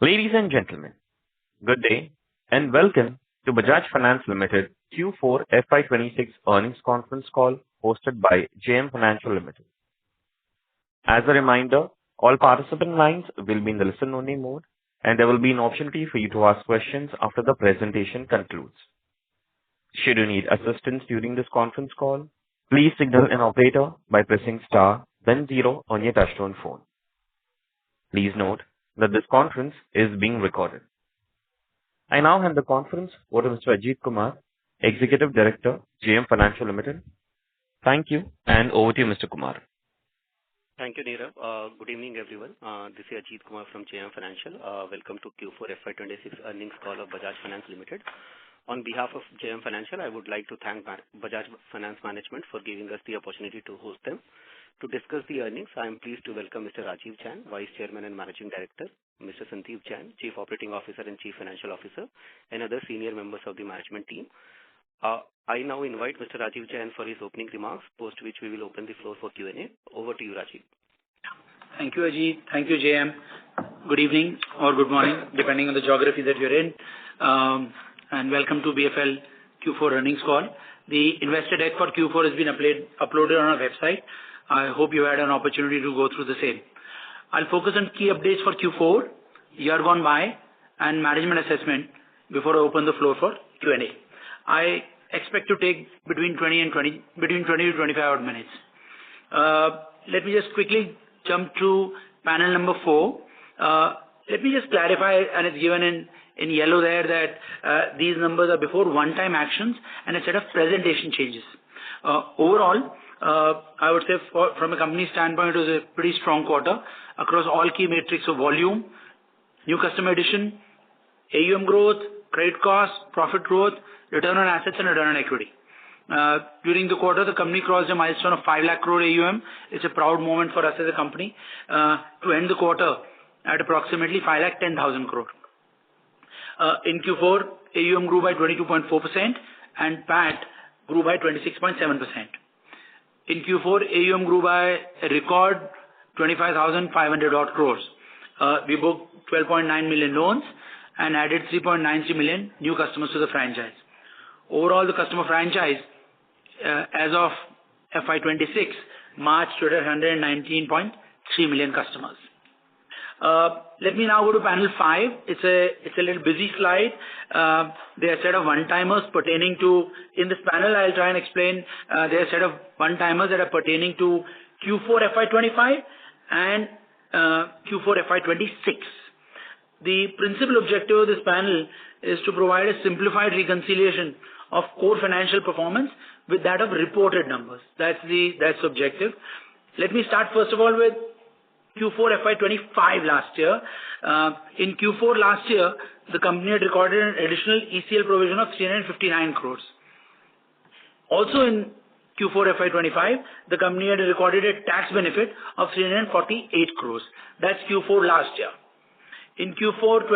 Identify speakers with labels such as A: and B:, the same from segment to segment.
A: Ladies and gentlemen, good day and welcome to Bajaj Finance Limited Q4 FY26 earnings conference call hosted by JM Financial Limited. As a reminder, all participant lines will be in the listen-only mode, and there will be an opportunity for you to ask questions after the presentation concludes. Should you need assistance during this conference call, please signal an operator by pressing star, then zero on your touchtone phone. Please note that this conference is being recorded. I now hand the conference over to Mr. Ajit Kumar, Executive Director, JM Financial Limited. Thank you, and over to you, Mr. Kumar.
B: Thank you, Nirav. Good evening, everyone. This is Ajit Kumar from JM Financial. Welcome to Q4 FY26 earnings call of Bajaj Finance Limited. On behalf of JM Financial, I would like to thank Bajaj Finance Management for giving us the opportunity to host them. To discuss the earnings, I am pleased to welcome Mr. Rajiv Jain, Vice Chairman and Managing Director, Mr. Sandeep Jain, Chief Operating Officer and Chief Financial Officer, and other senior members of the management team. I now invite Mr. Rajiv Jain for his opening remarks, post which we will open the floor for Q&A. Over to you, Rajiv.
C: Thank you, Ajit. Thank you, JM. Good evening or good morning, depending on the geography that you're in. And welcome to BFL Q4 earnings call. The investor deck for Q4 has been uploaded on our website. I hope you had an opportunity to go through the same. I'll focus on key updates for Q4, year gone by, and management assessment before I open the floor for Q&A. I expect to take between 20 to 25 minutes. Let me just quickly jump to panel number 4. Let me just clarify, and it's given in yellow there, that these numbers are before one-time actions and a set of presentation changes. Overall, I would say from a company standpoint, it was a pretty strong quarter across all key metrics of volume, new customer addition, AUM growth, credit cost, profit growth, return on assets and return on equity. During the quarter, the company crossed a milestone of 5 lakh crore AUM. It's a proud moment for us as a company to end the quarter at approximately 5 lakh 10,000 crore. In Q4, AUM grew by 22.4% and PAT grew by 26.7%. In Q4, AUM grew by a record 25,500 odd crores. We booked 12.9 million loans and added 3.93 million new customers to the franchise. Overall, the customer franchise as of FY26 March stood at 119.3 million customers. Let me now go to panel 5. It's a little busy slide. There are a set of one-timers pertaining to, in this panel I'll try and explain, there are a set of one-timers that are pertaining to Q4 FY25 and Q4 FY26. The principal objective of this panel is to provide a simplified reconciliation of core financial performance with that of reported numbers. That's the objective. Let me start first of all with Q4 FY25 last year. In Q4 last year, the company had recorded an additional ECL provision of 359 crores. Also in Q4 FY25, the company had recorded a tax benefit of 348 crores. That's Q4 last year. In Q4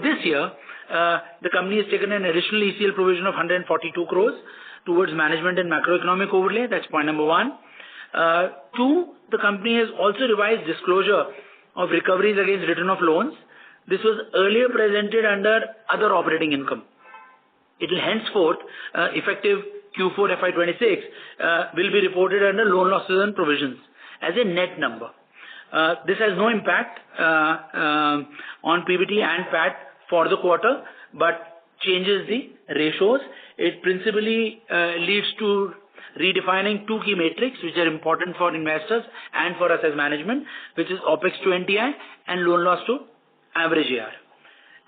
C: this year, the company has taken an additional ECL provision of 142 crores towards management and macroeconomic overlay. That's point number 1. 2, the company has also revised disclosure of recoveries against return of loans. This was earlier presented under other operating income. It will henceforth, effective Q4 FY26, will be reported under loan losses and provisions as a net number. This has no impact on PBT and PAT for the quarter, but changes the ratios. It principally leads to redefining 2 key metrics which are important for investors and for us as management, which is OPEX to NTI and loan loss to average AR.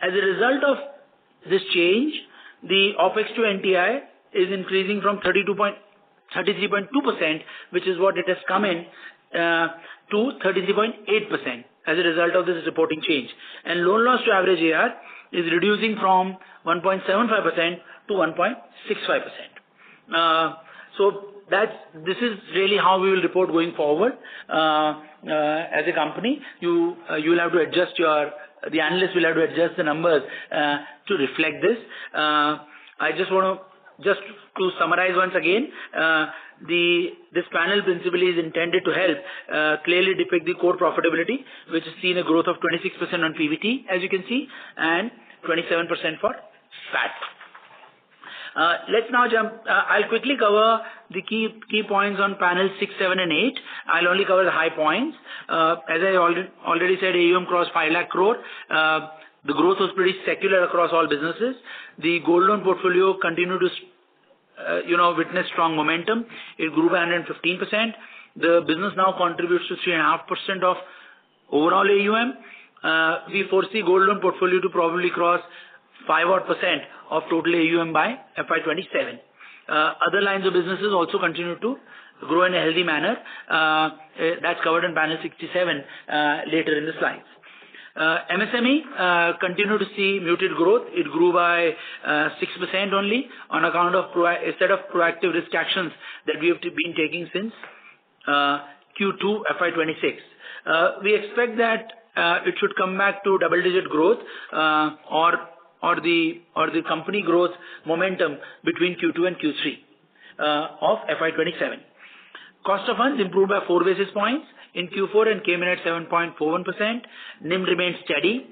C: As a result of this change, the OPEX to NTI is increasing from 33.2%, which is what it has come in, to 33.8% as a result of this reporting change. And loan loss to average AR is reducing from 1.75% to 1.65%. So this is really how we will report going forward as a company. You will have to adjust the analysts will have to adjust the numbers to reflect this. I just want to summarize once again, This panel principally is intended to help clearly depict the core profitability, which has seen a growth of 26% on PBT, as you can see, and 27% for PAT. Let's now jump. I'll quickly cover the key points on panel 6, 7, and 8. I'll only cover the high points. As I already said, AUM crossed 5 lakh crore. The growth was pretty secular across all businesses. The gold loan portfolio continued to witness strong momentum. It grew by 115%. The business now contributes to 3.5% of overall AUM. We foresee gold loan portfolio to probably cross 5% of total AUM by FY27. Other lines of businesses also continue to grow in a healthy manner. That's covered in panel 67 later in the slides. MSME continued to see muted growth. It grew by 6% only on account of a set of proactive risk actions that we have been taking since Q2 FY26. We expect that it should come back to double-digit growth or the company growth momentum between Q2 and Q3 of FY27. Cost of funds improved by 4 basis points in Q4 and came in at 7.41%. NIM remained steady.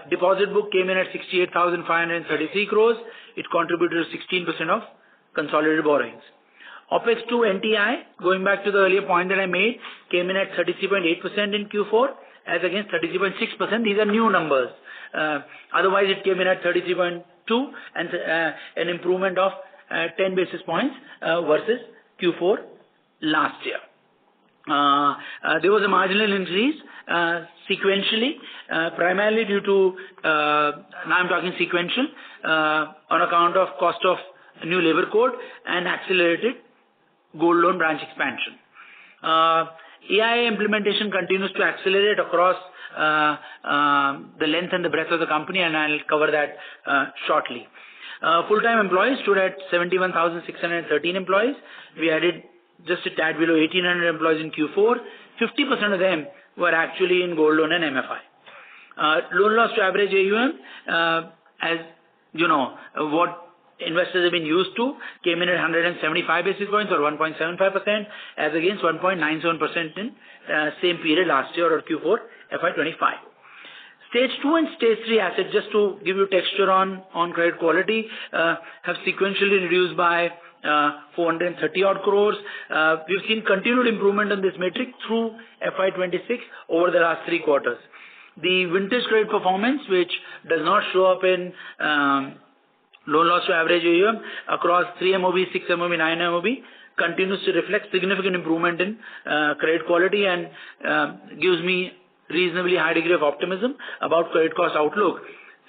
C: Deposit book came in at 68,533 crores. It contributed to 16% of consolidated borrowings. OPEX to NTI, going back to the earlier point that I made, came in at 33.8% in Q4 as against 33.6%. These are new numbers. Otherwise, it came in at 33.2 and an improvement of 10 basis points versus Q4 last year. There was a marginal increase sequentially, primarily due to, now I'm talking sequential, on account of cost of new labor code and accelerated gold loan branch expansion. AI implementation continues to accelerate across the length and the breadth of the company, and I'll cover that shortly. Full-time employees stood at 71,613 employees. We added just a tad below 1,800 employees in Q4. 50% of them were actually in gold loan and MFI. Loan loss to average AUM, as you know, what investors have been used to, came in at 175 basis points or 1.75% as against 1.97% in same period last year or Q4 FY25. Stage 2 and Stage 3 assets, just to give you texture on credit quality, have sequentially reduced by 430 odd crores. We've seen continued improvement on this metric through FY26 over the last 3 quarters. The vintage credit performance, which does not show up in loan loss to average AUM across 3 MOB, 6 MOB, 9 MOB, continues to reflect significant improvement in credit quality and gives me reasonably high degree of optimism about credit cost outlook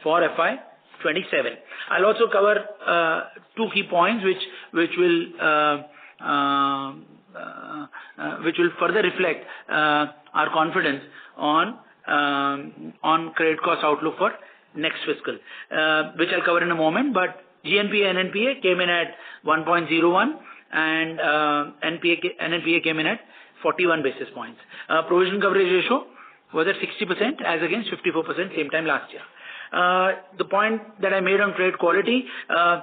C: for FY27. I'll also cover 2 key points which will further reflect our confidence on credit cost outlook for next fiscal, which I'll cover in a moment. But GNPA and NPA came in at 1.01 and NPA came in at 41 basis points. Provision coverage ratio was at 60% as against 54% same time last year. The point that I made on credit quality, a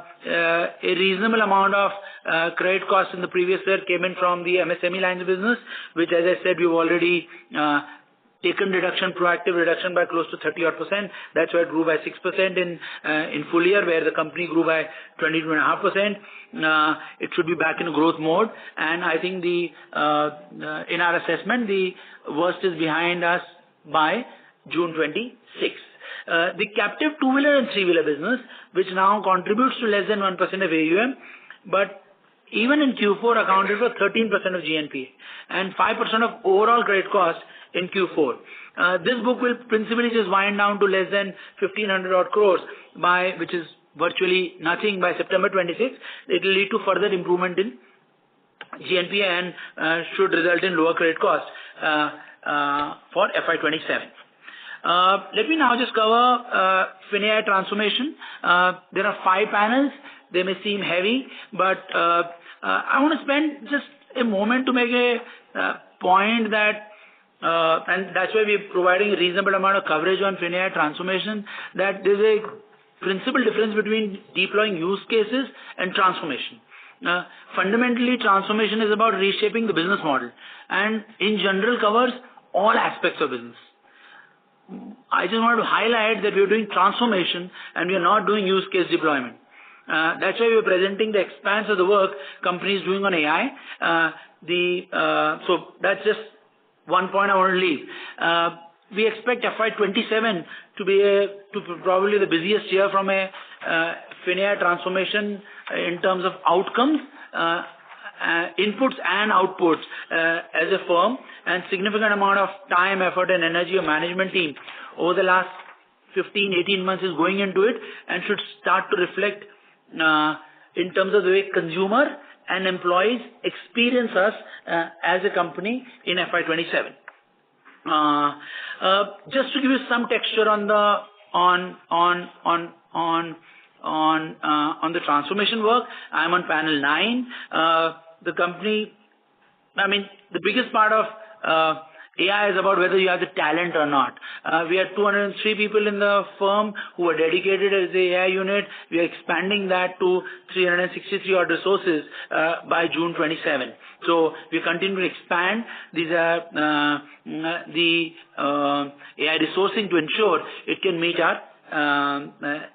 C: reasonable amount of credit costs in the previous year came in from the MSME lines of business, which, as I said, we've already taken proactive reduction by close to 30%. That's why it grew by 6% in full year, where the company grew by 22.5%. It should be back in growth mode, and I think in our assessment, the worst is behind us by June 26. The captive two-wheeler and three-wheeler business, which now contributes to less than 1% of AUM, but even in Q4 accounted for 13% of GNPA and 5% of overall credit cost in Q4. This book will principally just wind down to less than 1,500 odd crores which is virtually nothing by September 26. It will lead to further improvement in GNPA and should result in lower credit cost for FY27. Let me now just cover FinAI transformation. There are 5 panels. They may seem heavy, but I want to spend just a moment to make a point that, and that's why we're providing a reasonable amount of coverage on FinAI transformation, that there's a principal difference between deploying use cases and transformation. Fundamentally, transformation is about reshaping the business model and in general covers all aspects of business. I just want to highlight that we are doing transformation and we are not doing use case deployment. That's why we are presenting the expanse of the work companies doing on AI. So that's just one point I want to leave. We expect FY27 to be probably the busiest year from a FinAI transformation in terms of outcomes, inputs and outputs as a firm, and significant amount of time, effort and energy of management team over the last 15-18 months is going into it and should start to reflect in terms of the way consumer and employees experience us as a company in FY27. Just to give you some texture on the transformation work, I'm on panel 9. The company, the biggest part of AI is about whether you have the talent or not. We had 203 people in the firm who are dedicated as the AI unit. We are expanding that to 363 odd resources by June 27. So we continue to expand these the AI resourcing to ensure it can meet our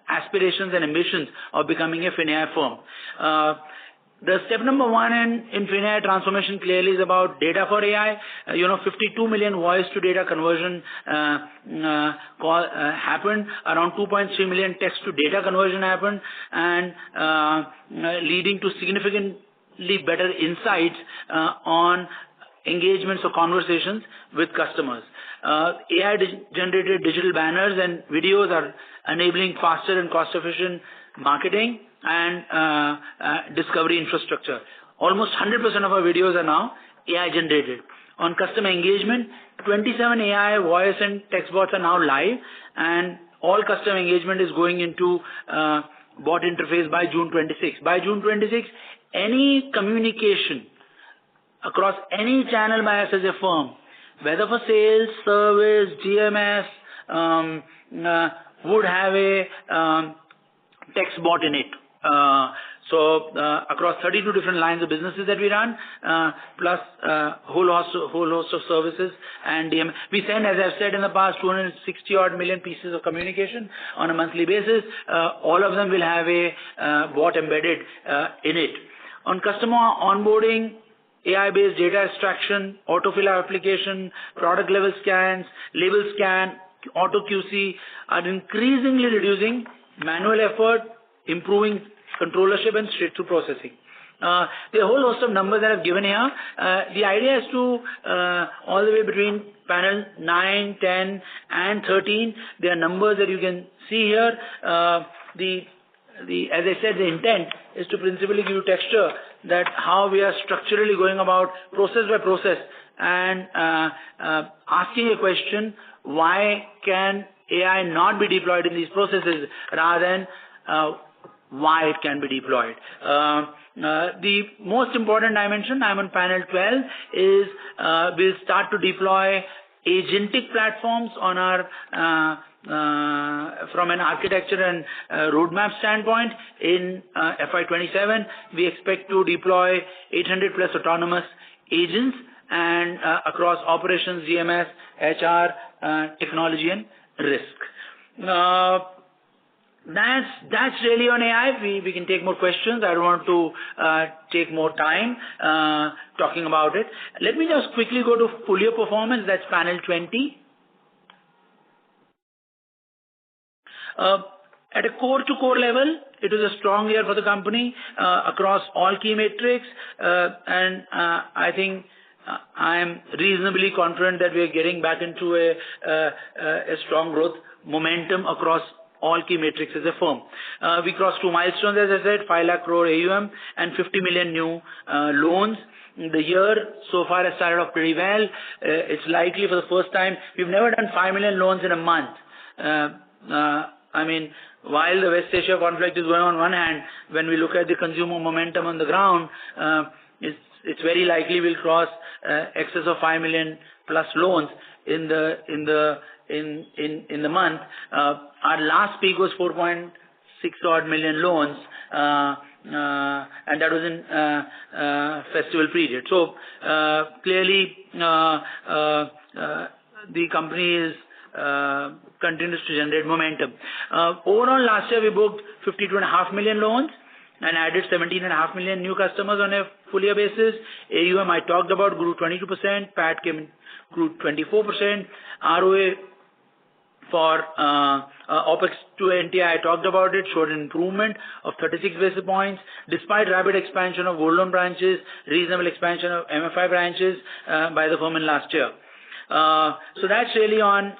C: aspirations and ambitions of becoming a FinAI firm. The step number 1 in FinAI transformation clearly is about data for AI. 52 million voice to data conversion happened. Around 2.3 million text to data conversion happened, and leading to significantly better insights on engagements or conversations with customers. AI generated digital banners and videos are enabling faster and cost efficient marketing and discovery infrastructure. Almost 100% of our videos are now AI generated. On customer engagement, 27 AI voice and text bots are now live, and all customer engagement is going into bot interface by June 26. By June 26, any communication across any channel by us as a firm, whether for sales, service, GMS, would have a text bot in it. Across 32 different lines of businesses that we run, plus whole host of services and DM. We send, as I've said in the past, 260 odd million pieces of communication on a monthly basis. All of them will have a bot embedded in it. On customer onboarding, AI-based data extraction, autofill application, product level scans, label scan, auto QC are increasingly reducing manual effort, improving controllership and straight-through processing. There are a whole host of numbers that I've given here. The idea is to, all the way between panel 9, 10 and 13, there are numbers that you can see here. As I said, the intent is to principally give you texture that how we are structurally going about process by process and asking a question, why can AI not be deployed in these processes rather than why it can be deployed. The most important dimension, I'm on panel 12, is we'll start to deploy agentic platforms on our from an architecture and roadmap standpoint. In FY27, we expect to deploy 800 plus autonomous agents and across operations, GMS, HR, technology and risk. That's really on AI. We can take more questions. I don't want to take more time talking about it. Let me just quickly go to full year performance. That's panel 20. At a core-to-core level, it was a strong year for the company across all key metrics, and I think I am reasonably confident that we are getting back into a strong growth momentum across all key metrics as a firm. We crossed 2 milestones, as I said, 5 lakh crore AUM and 50 million new loans. The year so far has started off pretty well. It's likely for the first time, we've never done 5 million loans in a month. I mean, while the West Asia conflict is going on one hand, when we look at the consumer momentum on the ground, it's very likely we'll cross excess of 5 million plus loans in the month. Our last peak was 4.6 odd million loans and that was in festival period. So clearly the company is continues to generate momentum. Overall, last year we booked 52.5 million loans and added 17.5 million new customers on a full year basis. AUM I talked about grew 22%, PAT grew 24%, ROA for OPEX to NTI, I talked about it, showed an improvement of 36 basis points, despite rapid expansion of gold loan branches, reasonable expansion of MFI branches by the firm in last year. So that's really on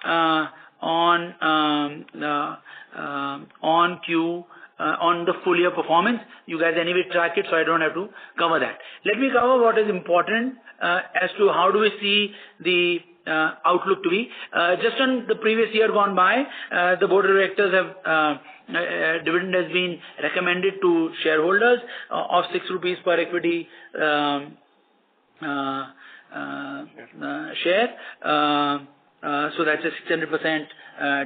C: the full year performance. You guys anyway track it, so I don't have to cover that. Let me cover what is important as to how do we see the outlook to be. Just on the previous year gone by, the board of directors have dividend has been recommended to shareholders of 6 rupees per equity share. So that's a 600%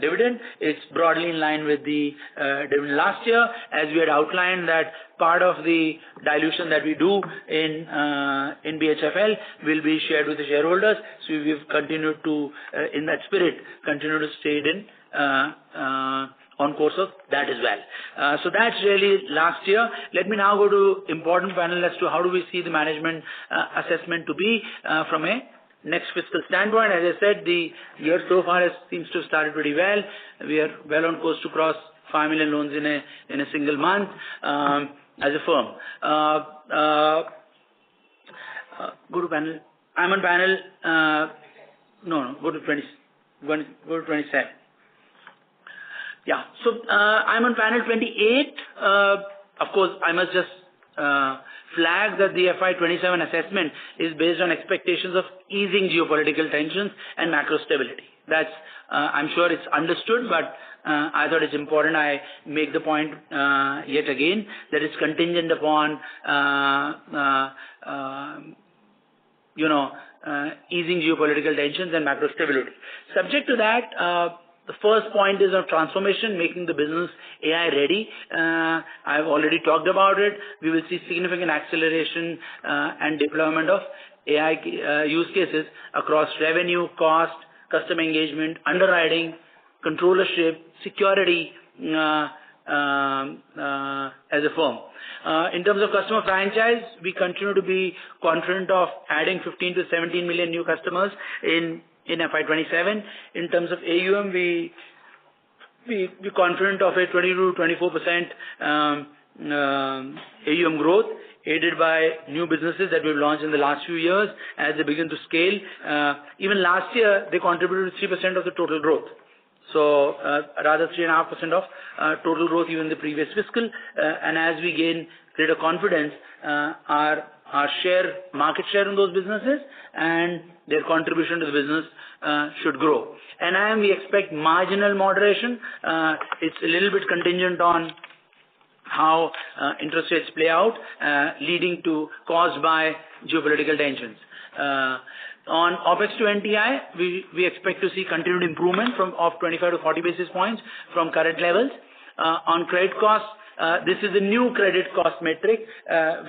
C: dividend. It's broadly in line with the dividend last year, as we had outlined that part of the dilution that we do in BHFL will be shared with the shareholders. So we've continued to, in that spirit, continue to stay in on course of that as well. So that's really last year. Let me now go to important panel as to how do we see the management assessment to be from a next fiscal standpoint. As I said, the year so far seems to have started pretty well. We are well on course to cross 5 million loans in a single month as a firm. Go to panel. I'm on panel. Go to 27. Yeah. So I'm on panel 28. Of course, I must just flag that the FY27 assessment is based on expectations of easing geopolitical tensions and macro stability. That's, I'm sure it's understood, but I thought it's important I make the point yet again that it's contingent upon, easing geopolitical tensions and macro stability. Subject to that, the first point is of transformation, making the business AI ready. I've already talked about it. We will see significant acceleration and deployment of AI use cases across revenue, cost, customer engagement, underwriting, controllership, security as a firm. In terms of customer franchise, we continue to be confident of adding 15 to 17 million new customers in FY27. In terms of AUM, we're confident of a 20 to 24% AUM growth, aided by new businesses that we've launched in the last few years as they begin to scale. Even last year, they contributed 3% of the total growth. So rather 3.5% of total growth even in the previous fiscal. And as we gain greater confidence, our market share in those businesses and their contribution to the business should grow. And we expect marginal moderation. It's a little bit contingent on how interest rates play out, caused by geopolitical tensions. On OPEX to NTI, we expect to see continued improvement of 25 to 40 basis points from current levels. On credit costs, this is a new credit cost metric,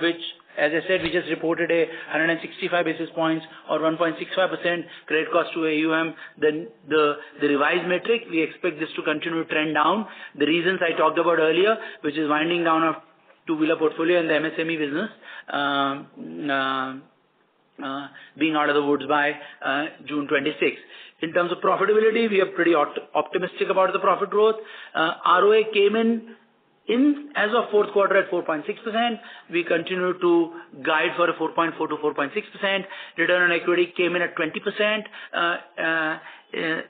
C: which, as I said, we just reported 165 basis points or 1.65% credit cost to AUM. Then the revised metric, we expect this to continue to trend down. The reasons I talked about earlier, which is winding down of two-wheeler portfolio and the MSME business, being out of the woods by June 26. In terms of profitability, we are pretty optimistic about the profit growth. ROA came in as of fourth quarter at 4.6%. We continue to guide for a 4.4 to 4.6%. Return on equity came in at 20%.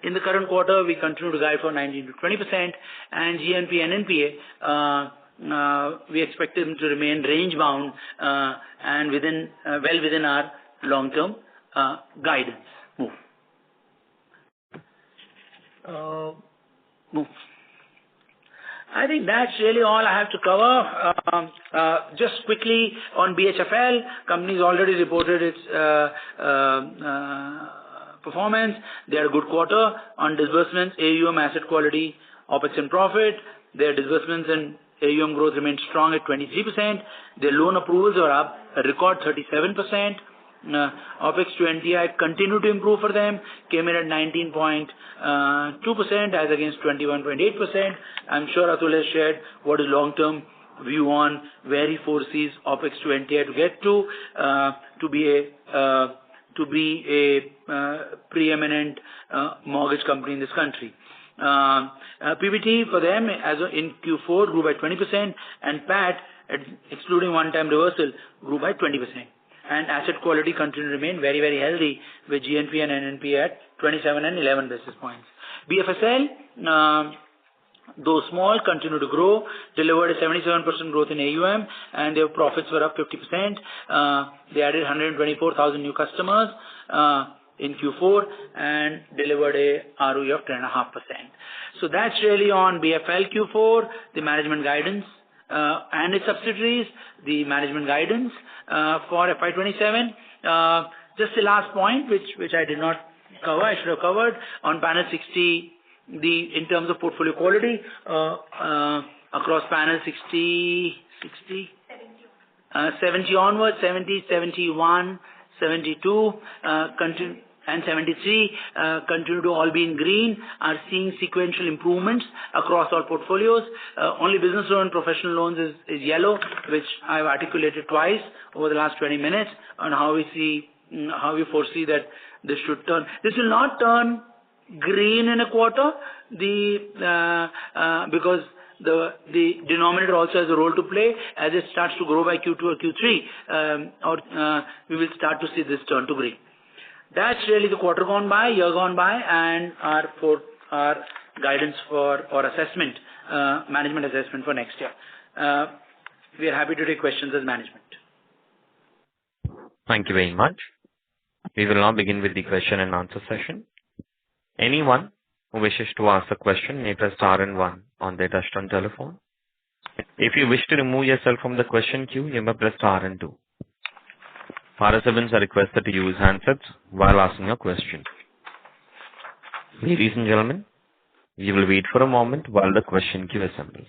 C: In the current quarter, we continue to guide for 19 to 20%. And GNP and NPA, we expect them to remain range bound and well within our long-term guidance. Move. I think that's really all I have to cover. Just quickly on BHFL, company's already reported its performance. They had a good quarter on disbursements, AUM, asset quality, OPEX and profit. Their disbursements and AUM growth remained strong at 23%. Their loan approvals are up a record 37%. OpEx to NTI continued to improve for them, came in at 19.2% as against 21.8%. I'm sure Atul has shared what is long-term view on where he foresees OpEx to NTI to get to be a preeminent mortgage company in this country. PBT for them as in Q4 grew by 20%, and PAT, excluding one-time reversal, grew by 20%. And asset quality continued to remain very, very healthy, with GNP and NNP at 27 and 11 basis points. BFSL, though small, continued to grow, delivered a 77% growth in AUM, and their profits were up 50%. They added 124,000 new customers in Q4 and delivered a ROE of 10.5%. So that's really on BFL Q4, the management guidance and its subsidiaries, the management guidance for FY27. Just the last point, which I did not cover, I should have covered, on panel 60, in terms of portfolio quality, across panel 70 onwards, 70, 71, 72, and 73 continue to all be in green, are seeing sequential improvements across all portfolios. Only business loan and professional loans is yellow, which I've articulated twice over the last 20 minutes on how we foresee that this should turn. This will not turn green in a quarter, because the denominator also has a role to play. As it starts to grow by Q2 or Q3, we will start to see this turn to green. That's really the quarter gone by, year gone by, and our guidance or assessment, management assessment for next year. We are happy to take questions as management.
A: Thank you very much. We will now begin with the question and answer session. Anyone who wishes to ask a question may press star and one on their touchtone telephone. If you wish to remove yourself from the question queue, you may press star and two. Participants are requested to use handsets while asking a question. Ladies and gentlemen, we will wait for a moment while the question queue assembles.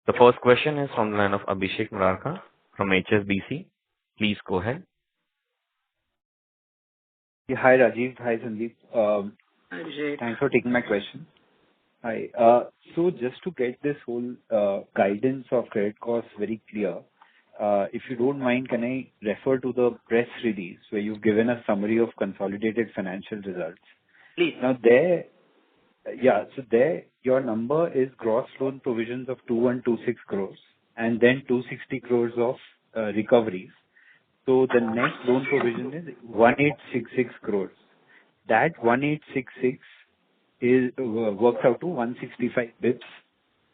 A: The first question is from the line of Abhishek Murarka from HSBC. Please go ahead.
D: Yeah, hi Rajiv, hi Sandeep.
C: Hi Abhishek.
D: Thanks for taking my question. Hi. So just to get this whole guidance of credit costs very clear, if you don't mind, can I refer to the press release where you've given a summary of consolidated financial results?
C: Please.
D: Now so there your number is gross loan provisions of 2126 crores and then 260 crores of recoveries. So the net loan provision is 1866 crores. That 1866 works out to 165 bits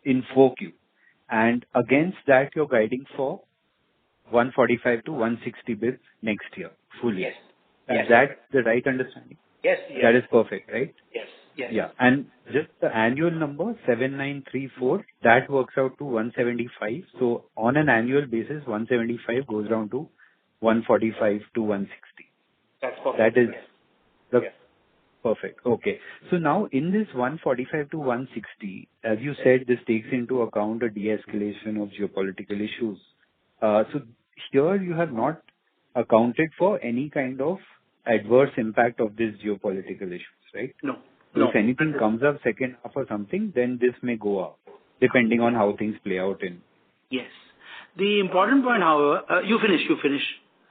D: in 4Q, and against that you're guiding for 145 to 160 bits next year, full year.
C: Yes.
D: Is that the right understanding?
C: Yes.
D: That is perfect, right?
C: Yes.
D: Yeah, and just the annual number 7934, that works out to 175. So on an annual basis, 175 goes down to 145 to 160.
C: That's perfect.
D: That is perfect. Okay. So now in this 145 to 160, as you said, this takes into account a de-escalation of geopolitical issues. So here you have not accounted for any kind of adverse impact of these geopolitical issues, right?
C: No.
D: So if anything comes up second half or something, then this may go up, depending on how things play out in.
C: Yes. The important point, however, you finish,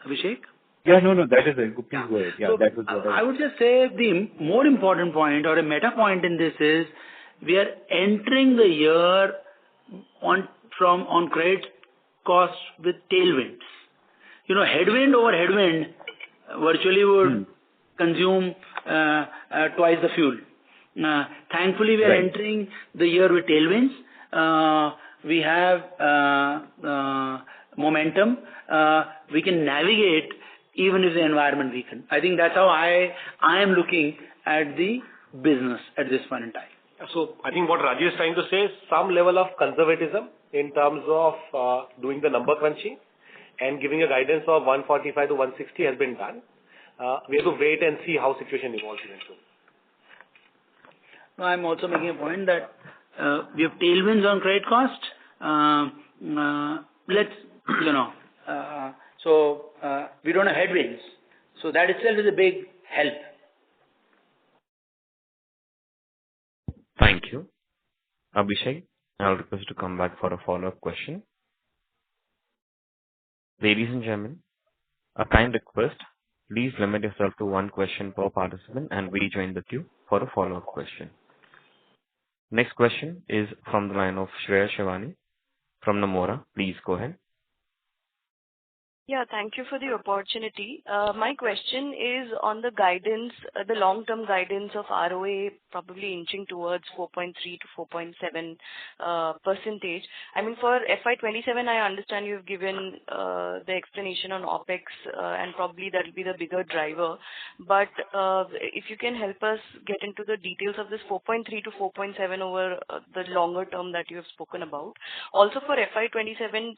C: Abhishek.
D: Yeah, no, that is it. Please go ahead. Yeah,
C: So,
D: that was what
C: I would just say the more important point or a meta point in this is we are entering the year on credit costs with tailwinds. Headwind over headwind virtually would consume twice the fuel. Thankfully, we are entering the year with tailwinds. We have momentum. We can navigate even if the environment weakens. I think that's how I am looking at the business at this point in time.
E: So I think what Rajiv is trying to say is some level of conservatism in terms of doing the number crunching and giving a guidance of 145 to 160 has been done. We have to wait and see how situation evolves eventually.
C: I'm also making a point that we have tailwinds on credit cost. We don't have headwinds. So that itself is a big help.
A: Thank you. Abhishek, I'll request you to come back for a follow-up question. Ladies and gentlemen, a kind request, please limit yourself to one question per participant and rejoin the queue for a follow-up question. Next question is from the line of Shreya Shivani from Nomura. Please go ahead.
F: Yeah, thank you for the opportunity. My question is on the guidance, the long-term guidance of ROA probably inching towards 4.3 to 4.7%. I mean, for FY27, I understand you've given the explanation on OpEx, and probably that will be the bigger driver. But if you can help us get into the details of this 4.3 to 4.7 over the longer term that you have spoken about. Also for FY27,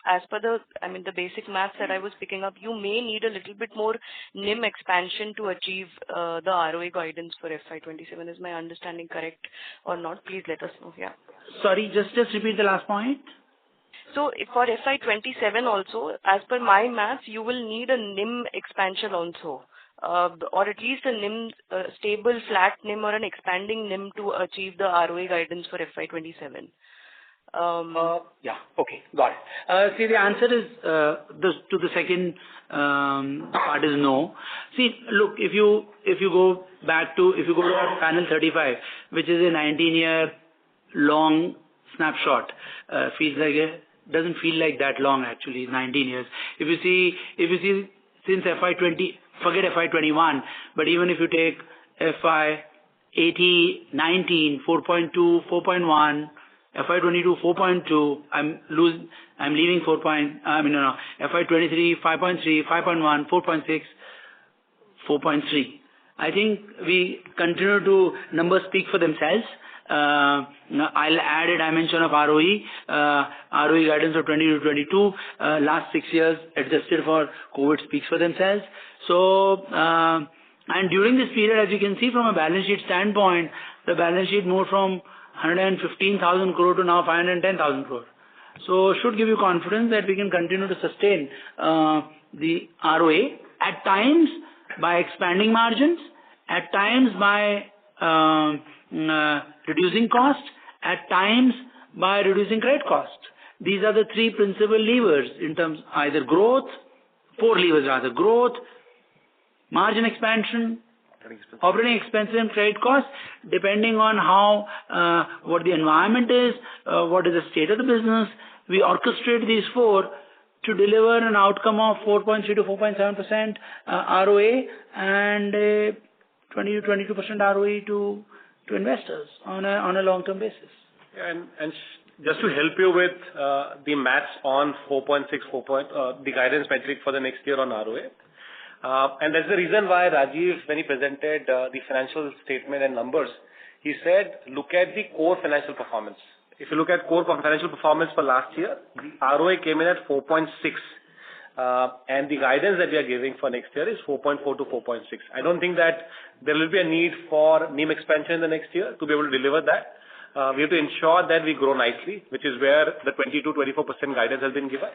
F: as per the basic math that I was picking up, you may need a little bit more NIM expansion to achieve the ROA guidance for FY27. Is my understanding correct or not? Please let us know. Yeah.
C: Sorry, just repeat the last point.
F: So for FY27 also, as per my math, you will need a NIM expansion also, or at least a NIM stable, flat NIM or an expanding NIM to achieve the ROA guidance for FY27.
C: Yeah. Okay. Got it. See, the answer is to the second part is no. See, look, if you go to panel 35, which is a 19-year long snapshot, doesn't feel like that long actually. 19 years. If you see since FY20, forget FY21, but even if you take FY18, 19, 4.2, 4.1. FY22 4.2, I'm leaving FY23 5.3, 5.1, 4.6, 4.3. I think we continue to numbers speak for themselves. I'll add a dimension of ROE guidance of 20 to 22. Last 6 years adjusted for COVID speaks for themselves. So and during this period, as you can see from a balance sheet standpoint, the balance sheet moved from 115,000 crore to now 510,000 crore. So should give you confidence that we can continue to sustain the ROA at times by expanding margins, at times by reducing cost, at times by reducing credit cost. These are the three principal levers in terms either growth, four levers rather: growth, margin expansion, operating expenses and credit costs, depending on how what the environment is, what is the state of the business. We orchestrate these four to deliver an outcome of 4.3 to 4.7% ROA and a 20 to 22% ROE to investors on a long-term basis.
E: And just to help you with the maths on 4.6, the guidance metric for the next year on ROA. And that's the reason why Rajiv, when he presented the financial statement and numbers, he said, look at the core financial performance. If you look at core financial performance for last year, the ROA came in at 4.6. And the guidance that we are giving for next year is 4.4 to 4.6. I don't think that there will be a need for NIM expansion in the next year to be able to deliver that. We have to ensure that we grow nicely, which is where the 20 to 24% guidance has been given.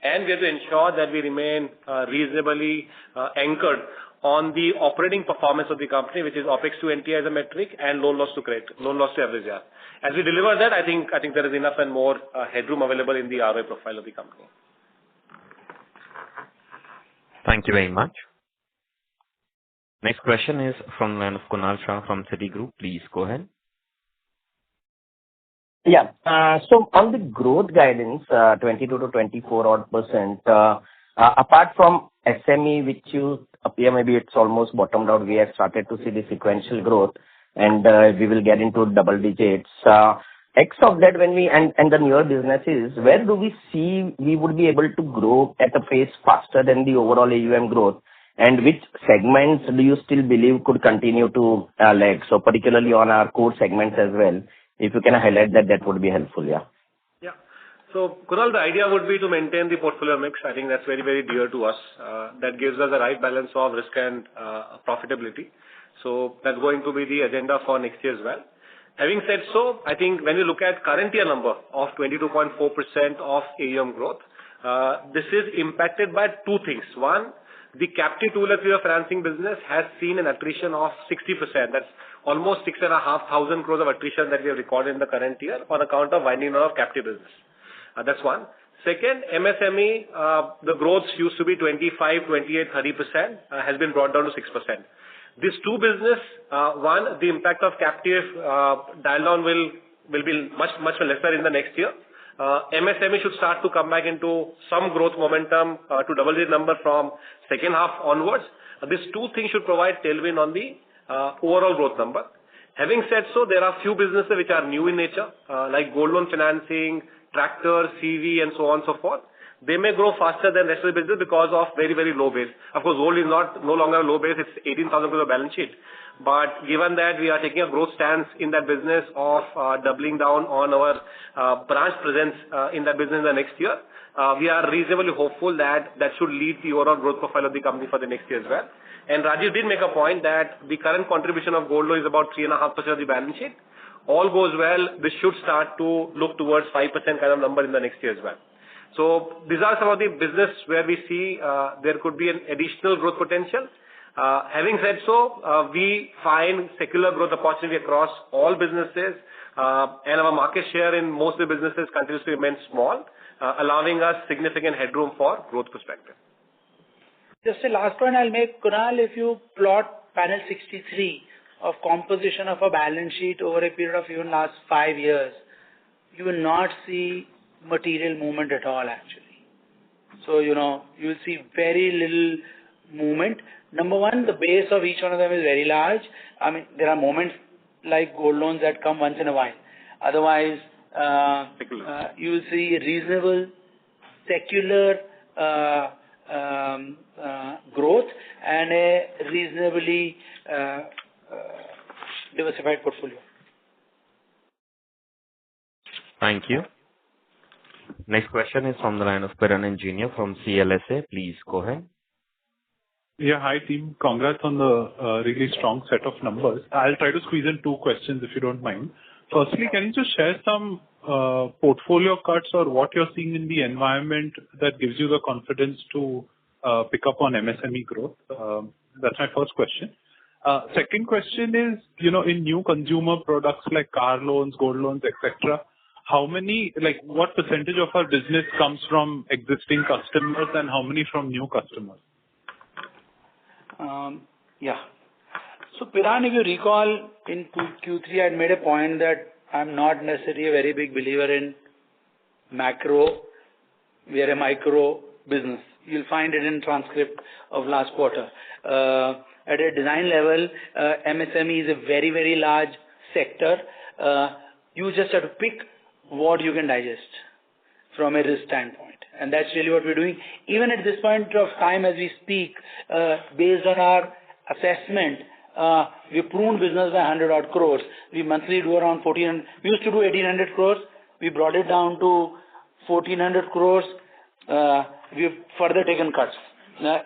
E: And we have to ensure that we remain reasonably anchored on the operating performance of the company, which is OpEx to NTI as a metric and loan loss to average year. As we deliver that, I think there is enough and more headroom available in the ROA profile of the company.
A: Thank you very much. Next question is from the line of Kunal Shah from Citigroup. Please go ahead.
G: Yeah. So on the growth guidance, 22 to 24 odd percent, apart from SME, which you appear maybe it's almost bottomed out, we have started to see the sequential growth and we will get into double digits. X of that when we, and the newer businesses, where do we see we would be able to grow at a pace faster than the overall AUM growth? And which segments do you still believe could continue to lag? So particularly on our core segments as well. If you can highlight that, that would be helpful, yeah.
E: Yeah. So, Kunal, the idea would be to maintain the portfolio mix. I think that's very, very dear to us. That gives us the right balance of risk and profitability. So that's going to be the agenda for next year as well. Having said so, I think when you look at current year number of 22.4% of AUM growth, this is impacted by two things. One, the captive two-wheeler three-wheeler financing business has seen an attrition of 60%. That's almost 6,500 crores of attrition that we have recorded in the current year on account of winding down of captive business. That's one. Second, MSME, the growth used to be 25, 28, 30%, has been brought down to 6%. These two business, one, the impact of captive dial down will be much lesser in the next year. MSME should start to come back into some growth momentum to double the number from second half onwards. These two things should provide tailwind on the overall growth number. Having said so, there are few businesses which are new in nature, like gold loan financing, tractor, CV, and so on and so forth. They may grow faster than rest of the business because of very, very low base. Of course, gold is no longer a low base, it's 18,000 crore balance sheet. But given that we are taking a growth stance in that business of doubling down on our branch presence in that business in the next year, we are reasonably hopeful that that should lead the overall growth profile of the company for the next year as well. And Rajiv did make a point that the current contribution of gold loan is about 3.5% of the balance sheet. All goes well, this should start to look towards 5% kind of number in the next year as well. So these are some of the business where we see there could be an additional growth potential. Having said so, we find secular growth opportunity across all businesses, and our market share in most of the businesses continues to remain small, allowing us significant headroom for growth perspective.
C: Just a last point I'll make, Kunal, if you plot panel 63 of composition of a balance sheet over a period of even last 5 years, you will not see material movement at all actually. So, you will see very little movement. Number one, the base of each one of them is very large. I mean, there are moments like gold loans that come once in a while. Otherwise, you will see reasonable secular growth and a reasonably diversified portfolio.
A: Thank you. Next question is from the line of Piran Engineer from CLSA. Please go ahead.
H: Yeah, hi team. Congrats on the really strong set of numbers. I'll try to squeeze in two questions if you don't mind. Firstly, can you just share some portfolio cuts or what you're seeing in the environment that gives you the confidence to pick up on MSME growth? That's my first question. Second question is, in new consumer products like car loans, gold loans, etc., what percentage of our business comes from existing customers and how many from new customers?
C: Yeah. So, Piran, if you recall, in Q3, I had made a point that I'm not necessarily a very big believer in macro. We are a micro business. You'll find it in transcript of last quarter. At a design level, MSME is a very, very large sector. You just have to pick what you can digest from a risk standpoint. And that's really what we're doing. Even at this point of time as we speak, based on our assessment, we pruned business by 100 odd crores. We monthly do around 1400. We used to do 1800 crores. We brought it down to 1400 crores. We've further taken cuts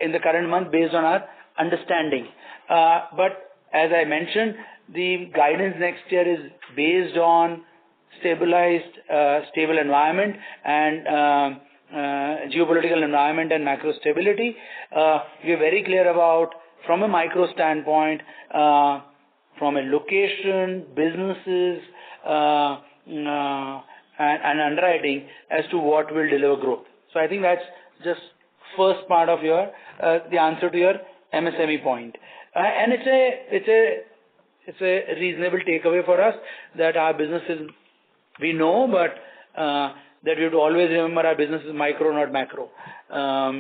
C: in the current month based on our understanding. But as I mentioned, the guidance next year is based on stable environment and geopolitical environment and macro stability. We are very clear about, from a micro standpoint, from a location, businesses, and underwriting as to what will deliver growth. So I think that's just first part of the answer to your MSME point. And it's a reasonable takeaway for us that our business is, we know, but that we have to always remember our business is micro, not macro. I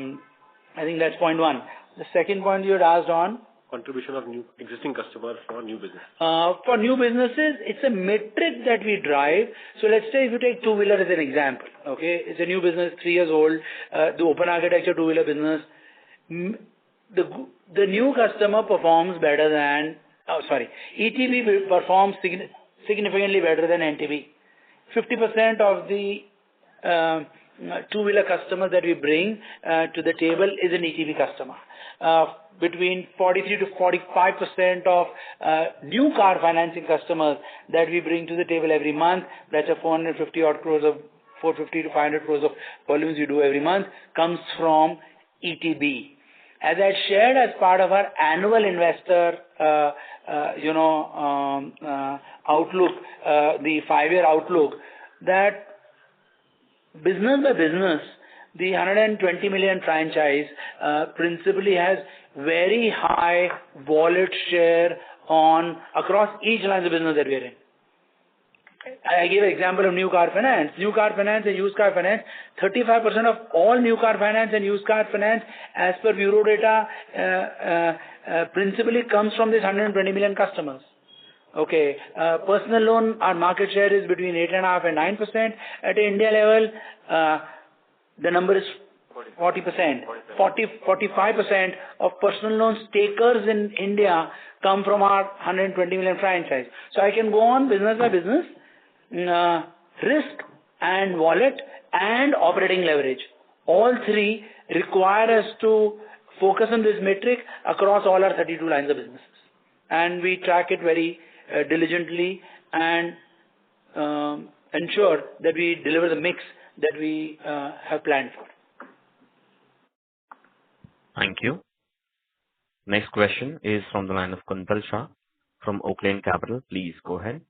C: think that's point one. The second point you had asked on?
E: Contribution of existing customers for new business.
C: For new businesses, it's a metric that we drive. So let's say if you take two-wheeler as an example, okay? It's a new business, 3 years old, the open architecture two-wheeler business. The new customer performs better than, ETB performs significantly better than NTB. 50% of the two-wheeler customer that we bring to the table is an ETB customer. Between 43 to 45% of new car financing customers that we bring to the table every month, that's a 450 odd crores of 450 to 500 crores of volumes we do every month, comes from ETB. As I shared as part of our annual investor, outlook, the 5-year outlook, that business by business, the 120 million franchise principally has very high wallet share across each line of business that we are in. I give an example of new car finance. New car finance and used car finance, 35% of all new car finance and used car finance as per bureau data principally comes from this 120 million customers. Okay, personal loan, our market share is between 8.5% and 9%. At India level, the number is 40%. 45% of personal loans takers in India come from our 120 million franchise. So I can go on business by business, risk and wallet and operating leverage. All three require us to focus on this metric across all our 32 lines of businesses. And we track it very diligently and ensure that we deliver the mix that we have planned for.
A: Thank you. Next question is from the line of Concall from Oaklane Capital. Please go ahead.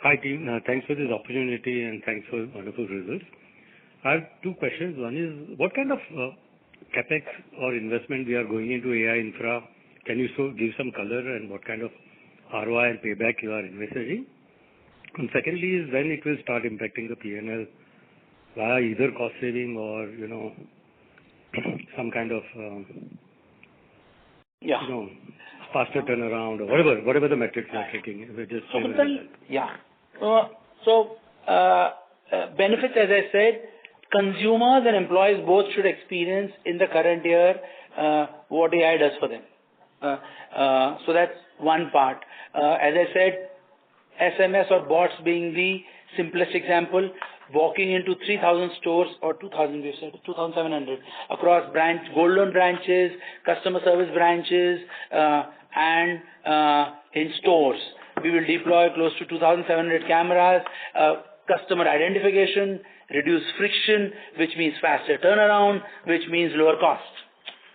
I: Hi team, thanks for this opportunity and thanks for wonderful results. I have two questions. One is, what kind of capex or investment we are going into AI infra? Can you give some color and what kind of ROI and payback you are investing? And secondly is when it will start impacting the P&L via either cost saving or some kind of faster turnaround or whatever the metrics you are taking.
C: Benefits, as I said, consumers and employees both should experience in the current year what AI does for them. So that's one part. As I said, SMS or bots being the simplest example, walking into 3,000 stores or 2,000, we said 2,700 across gold loan branches, customer service branches, and in stores. We will deploy close to 2,700 cameras, customer identification, reduce friction, which means faster turnaround, which means lower cost.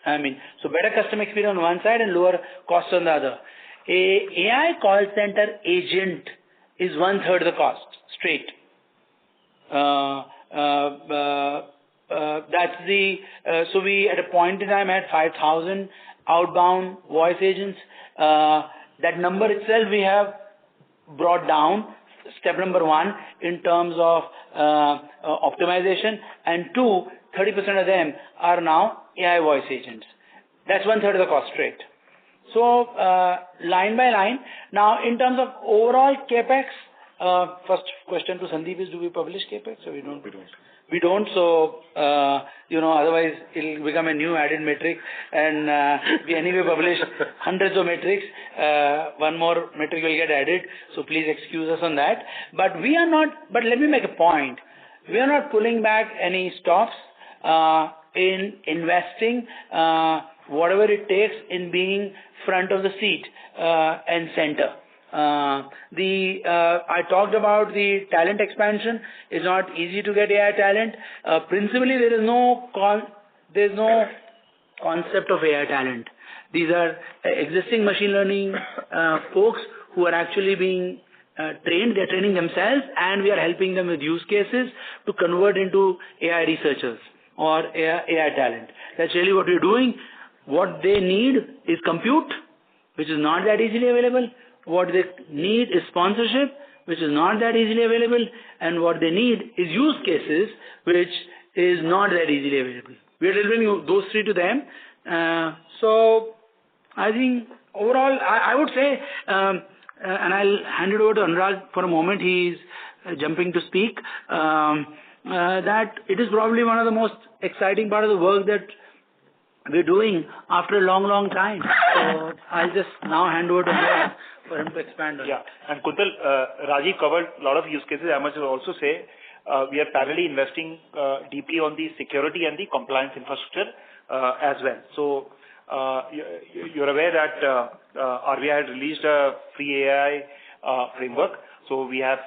C: So better customer experience on one side and lower cost on the other. A AI call center agent is 1/3 the cost, straight. So we at a point in time had 5,000 outbound voice agents. That number itself we have brought down, step number 1, in terms of optimization, and 2, 30% of them are now AI voice agents. That's 1/3 of the cost straight. So line by line. Now in terms of overall capex, first question to Sandeep is, do we publish capex or we don't? We don't. So otherwise it'll become a new added metric, and we anyway publish hundreds of metrics. One more metric will get added, so please excuse us on that. But we are not. But let me make a point. We are not pulling back any stops in investing whatever it takes in being front of the seat and center. I talked about the talent expansion. It's not easy to get AI talent. Principally, there is no concept of AI talent. These are existing machine learning folks who are actually being trained. They're training themselves, and we are helping them with use cases to convert into AI researchers or AI talent. That's really what we're doing. What they need is compute, which is not that easily available. What they need is sponsorship, which is not that easily available. And what they need is use cases, which is not that easily available. We are delivering those three to them. So I think overall, I would say, and I'll hand it over to Anurag for a moment. He's jumping to speak. That it is probably one of the most exciting part of the work that we're doing after a long time. So I'll just now hand over to Hitesh for him to expand on it.
J: Yeah. And Kuntal, Rajiv covered a lot of use cases. I must also say, we are parallelly investing deeply on the security and the compliance infrastructure as well. So you're aware that RBI had released a free AI framework. So we have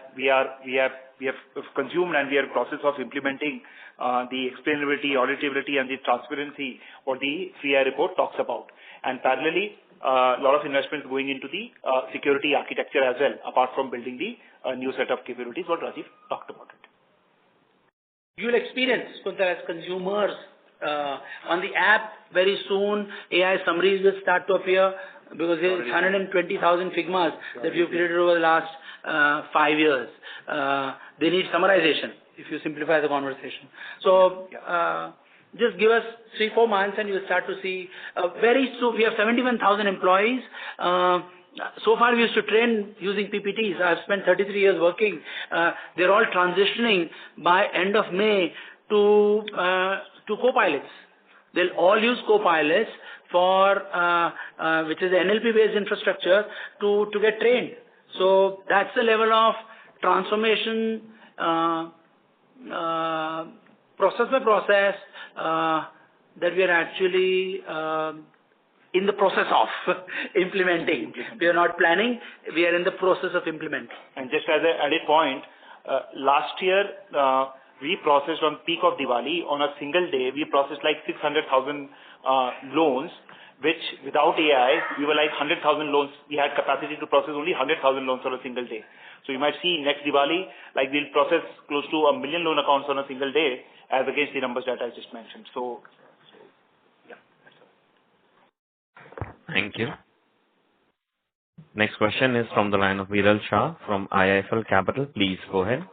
J: consumed and we are in the process of implementing the explainability, auditability, and the transparency what the free AI report talks about. And parallelly, a lot of investments going into the security architecture as well, apart from building the new set of capabilities, what Rajiv talked about it.
C: You'll experience, Kuntal, as consumers on the app very soon, AI summaries will start to appear because there's 120,000 Figmas that we've created over the last 5 years. They need summarization if you simplify the conversation. So just give us 3-4 months and you'll start to see very soon. We have 71,000 employees. So far we used to train using PPTs. I've spent 33 years working. They're all transitioning by end of May to co-pilots. They'll all use co-pilots for which is the NLP based infrastructure to get trained. So that's the level of transformation process by process that we are actually in the process of implementing. We are not planning, we are in the process of implementing.
J: And just as an added point, last year we processed on peak of Diwali, on a single day, we processed like 600,000 loans, which without AI, we were like 100,000 loans. We had capacity to process only 100,000 loans on a single day. So you might see next Diwali, like we'll process close to 1 million loan accounts on a single day as against the numbers that I just mentioned. So yeah.
A: Thank you. Next question is from the line of Viral Shah from IIFL Capital. Please go ahead.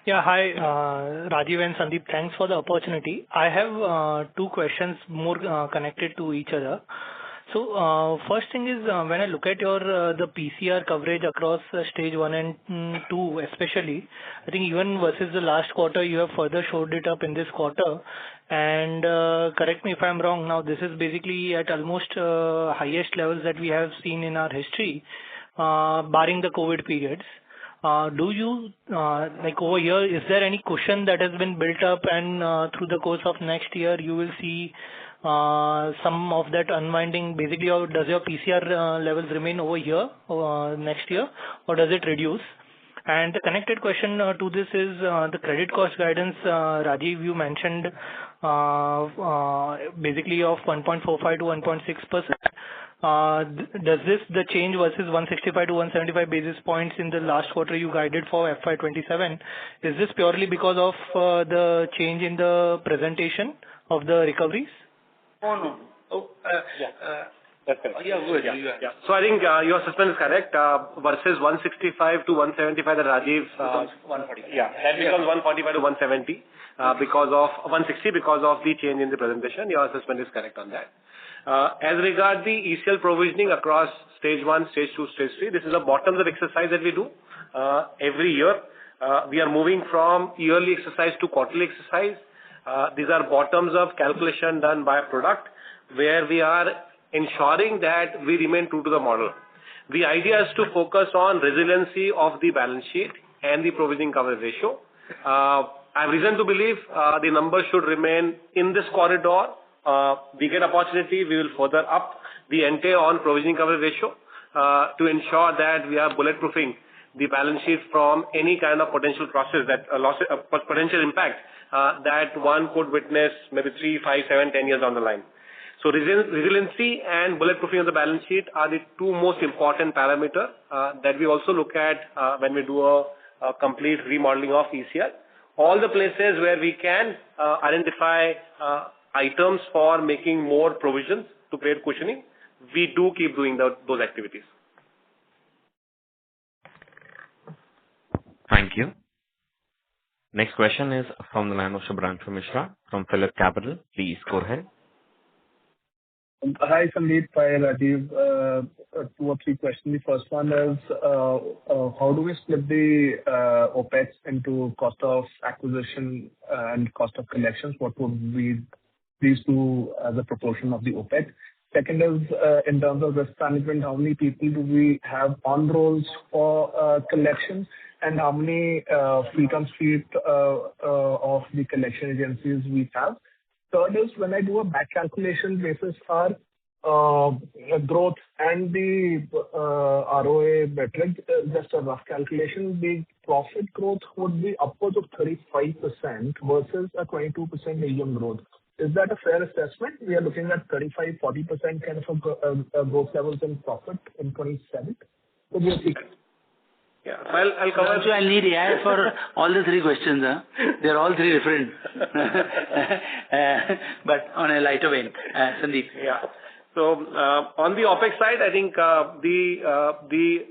K: Yeah, hi, Rajiv and Sandeep. Thanks for the opportunity. I have 2 questions more connected to each other. So first thing is when I look at your the PCR coverage across stage 1 and 2 especially, I think even versus the last quarter you have further showed it up in this quarter. And correct me if I'm wrong, now this is basically at almost highest levels that we have seen in our history, barring the COVID periods. Do you, like over here, is there any cushion that has been built up and through the course of next year you will see some of that unwinding basically, or does your PCR levels remain over here next year, or does it reduce? And the connected question to this is the credit cost guidance, Rajiv, you mentioned basically of 1.45 to 1.6%. Does this the change versus 165 to 175 basis points in the last quarter you guided for FY27? Is this purely because of the change in the presentation of the recoveries?
C: Oh no.
J: That's correct.
C: Yeah, good.
J: Yeah. So I think your assessment is correct. Versus 165 to 175 that Rajiv
C: 140.
J: Yeah, that becomes 145 to 170 because of 160 because of the change in the presentation. Your assessment is correct on that. As regards the ECL provisioning across stage 1, stage 2, stage 3, this is a bottoms-up exercise that we do every year. We are moving from yearly exercise to quarterly exercise. These are bottoms-up calculation done by product where we are ensuring that we remain true to the model. The idea is to focus on resiliency of the balance sheet and the provisioning coverage ratio. I have reason to believe the numbers should remain in this corridor. We get opportunity, we will further up the ante on provisioning coverage ratio to ensure that we are bulletproofing the balance sheet from any kind of potential process that potential impact that one could witness maybe 3, 5, 7, 10 years down the line. So resiliency and bulletproofing of the balance sheet are the 2 most important parameters that we also look at when we do a complete remodeling of ECL. All the places where we can identify items for making more provisions to create cushioning, we do keep doing those activities.
A: Thank you. Next question is from the line of Shubhranshu Mishra from Phillip Capital. Please go ahead.
L: Hi, Sandeep. Hi, Rajiv. 2 or 3 questions. The first one is, how do we split the OPEX into cost of acquisition and cost of collections? What would be these two as a proportion of the OpEx? Second is, in terms of risk management, how many people do we have on rolls for collections, and how many feet on street of the collection agencies we have? Third is, when I do a back calculation basis our growth and the ROA metric, just a rough calculation, the profit growth would be upwards of 35% versus a 22% AUM growth. Is that a fair assessment? We are looking at 35%-40% kind of a growth levels in profit in 27. What do you think?
J: Yeah. I'll cover.
C: Also, I'll need AI for all the three questions. They're all three different. But on a lighter vein. Sandeep.
J: Yeah. So, on the OpEx side, I think the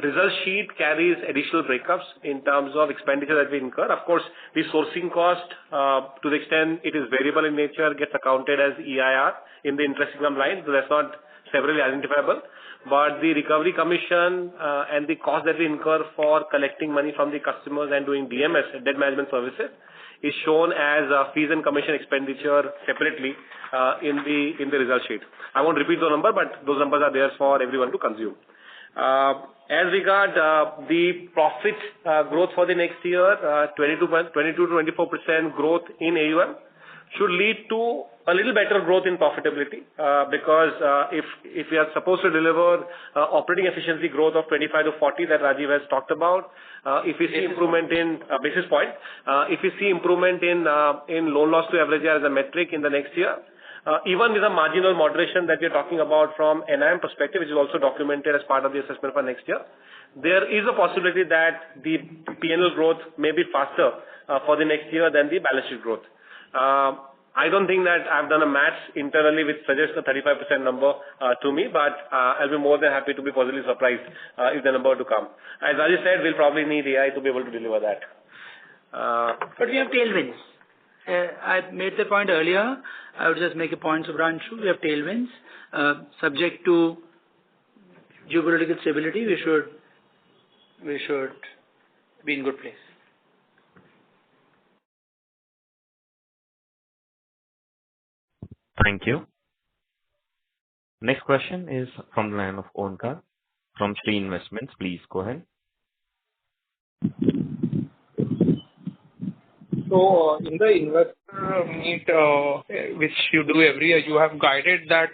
J: result sheet carries additional breakups in terms of expenditure that we incur. Of course, the sourcing cost, to the extent it is variable in nature, gets accounted as EIR in the interest income line, so that's not severally identifiable. But the recovery commission and the cost that we incur for collecting money from the customers and doing DMS, debt management services, is shown as fees and commission expenditure separately in the result sheet. I won't repeat the number, but those numbers are there for everyone to consume. As regard the profit growth for the next year, 22-24% growth in AUM should lead to a little better growth in profitability, because if we are supposed to deliver operating efficiency growth of 25 to 40 that Rajiv has talked about, if we see improvement in basis point, if we see improvement in loan loss to average as a metric in the next year, even with a marginal moderation that we are talking about from NIM perspective, which is also documented as part of the assessment for next year, there is a possibility that the P&L growth may be faster for the next year than the balance sheet growth. I don't think that I've done a maths internally which suggests a 35% number to me, but I'll be more than happy to be positively surprised if the number to come. As Rajiv said, we'll probably need AI to be able to deliver that.
C: But we have tailwinds. I made the point earlier. I would just make a point, Subhranshu. We have tailwinds. Subject to geopolitical stability, we should be in good place.
A: Thank you. Next question is from the line of Onkar from Shree Investments. Please go ahead.
M: So, in the investor meet, which you do every year, you have guided that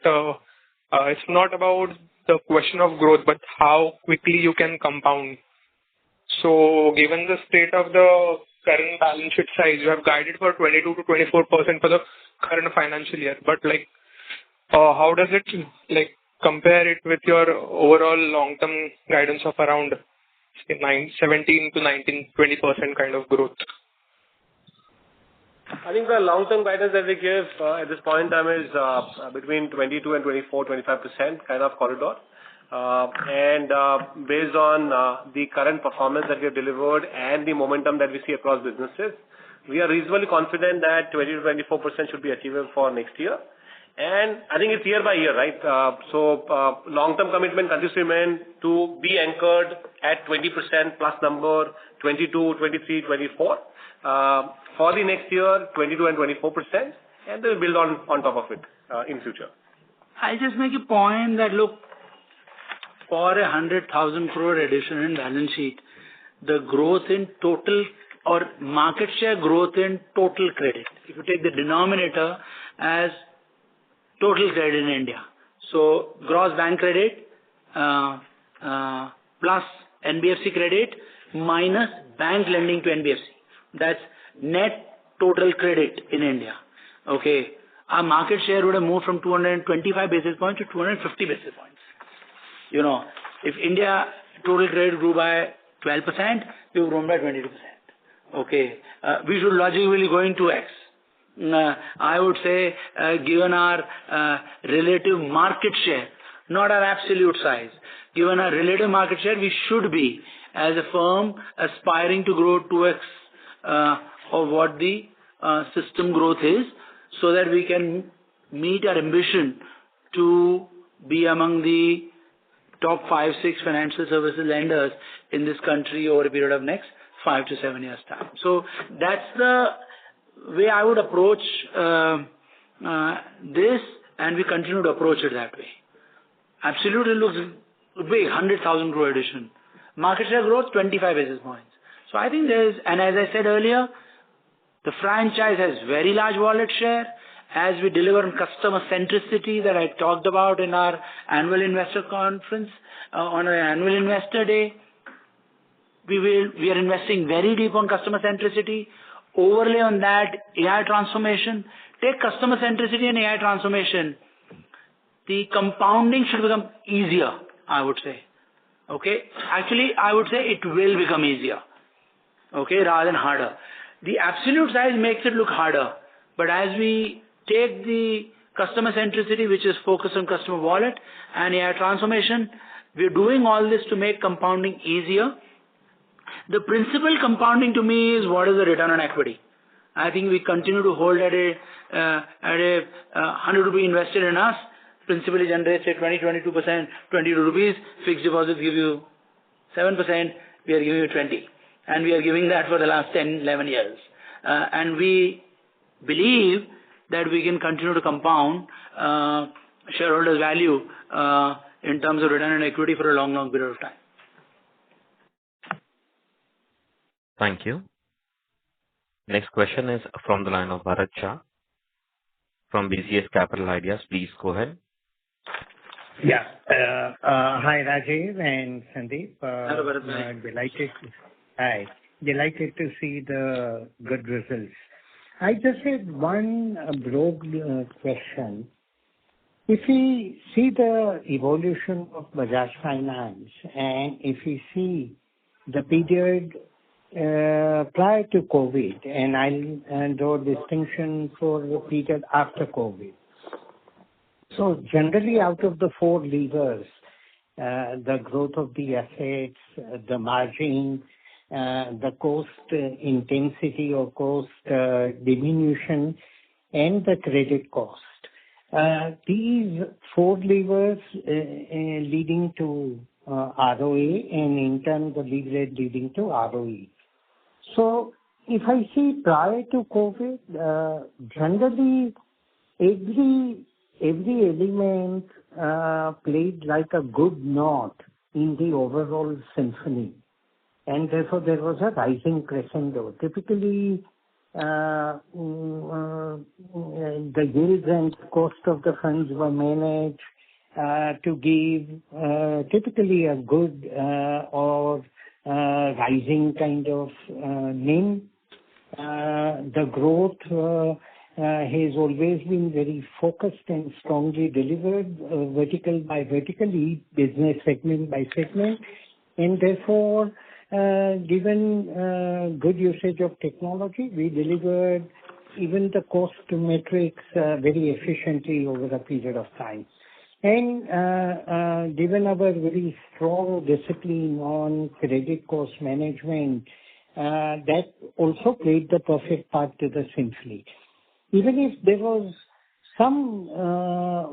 M: it's not about the question of growth, but how quickly you can compound. So, given the state of the current balance sheet size, you have guided for 22 to 24% for the current financial year. But how does it compare it with your overall long-term guidance of around 17 to 19, 20% kind of growth?
J: I think the long-term guidance that we give at this point in time is between 22 and 24, 25% kind of corridor. And based on the current performance that we have delivered and the momentum that we see across businesses, we are reasonably confident that 20 to 24% should be achievable for next year. And I think it's year by year, right? So long-term commitment continues to remain to be anchored at 20% plus number, 22, 23, 24. For the next year, 22 and 24%, and then build on top of it in future.
C: I just make a point that, look, for 100,000 crore addition in balance sheet, the growth in total or market share growth in total credit, if you take the denominator as total credit in India, so gross bank credit plus NBFC credit minus bank lending to NBFC, that's net total credit in India. Okay, our market share would have moved from 225 basis points to 250 basis points. You know, if India total credit grew by 12%, we've grown by 22%. Okay, we should logically go into X. I would say, given our relative market share, not our absolute size, given our relative market share, we should be, as a firm, aspiring to grow 2X of what the system growth is, so that we can meet our ambition to be among the top 5-6 financial services lenders in this country over a period of next 5 to 7 years time. So that's the way I would approach this, and we continue to approach it that way. Absolutely looks big, 100,000 crore addition. Market share growth, 25 basis points. So I think and as I said earlier, the franchise has very large wallet share. As we deliver on customer centricity that I talked about in our annual investor conference, on our annual investor day, we are investing very deep on customer centricity. Overlay on that, AI transformation. Take customer centricity and AI transformation. The compounding should become easier, I would say. Okay? Actually, I would say it will become easier. Okay? Rather than harder. The absolute size makes it look harder. But as we take the customer centricity, which is focused on customer wallet, and AI transformation, we're doing all this to make compounding easier. The principal compounding to me is what is the return on equity. I think we continue to hold at a 100 rupee invested in us, principally generates say 20-22%, 22 rupees, fixed deposits give you 7%, we are giving you 20. And we are giving that for the last 10, 11 years. And we believe that we can continue to compound shareholders' value in terms of return on equity for a long, long period of time.
A: Thank you. Next question is from the line of Bharat Shah from BCS Capital Ideas. Please go ahead.
N: Yeah. Hi, Rajiv and Sandeep.
C: Hello, Bharat.
N: Delighted to see the good results. I just had one broad question. If we see the evolution of Bajaj Finance and if we see the period prior to COVID, and I'll draw distinction for the period after COVID. So generally out of the four levers, the growth of the assets, the margin, the cost intensity or cost diminution, and the credit cost. These four levers leading to ROA and in turn the leverage leading to ROE. So if I see prior to COVID, generally every element played like a good note in the overall symphony. And therefore there was a rising crescendo. Typically, the yields and cost of the funds were managed to give typically a good or rising kind of NIM. The growth has always been very focused and strongly delivered vertical by vertical, business segment by segment. And therefore, given good usage of technology, we delivered even the cost metrics very efficiently over a period of time. And given our very strong discipline on credit cost management, that also played the perfect part to the symphony. Even if there was some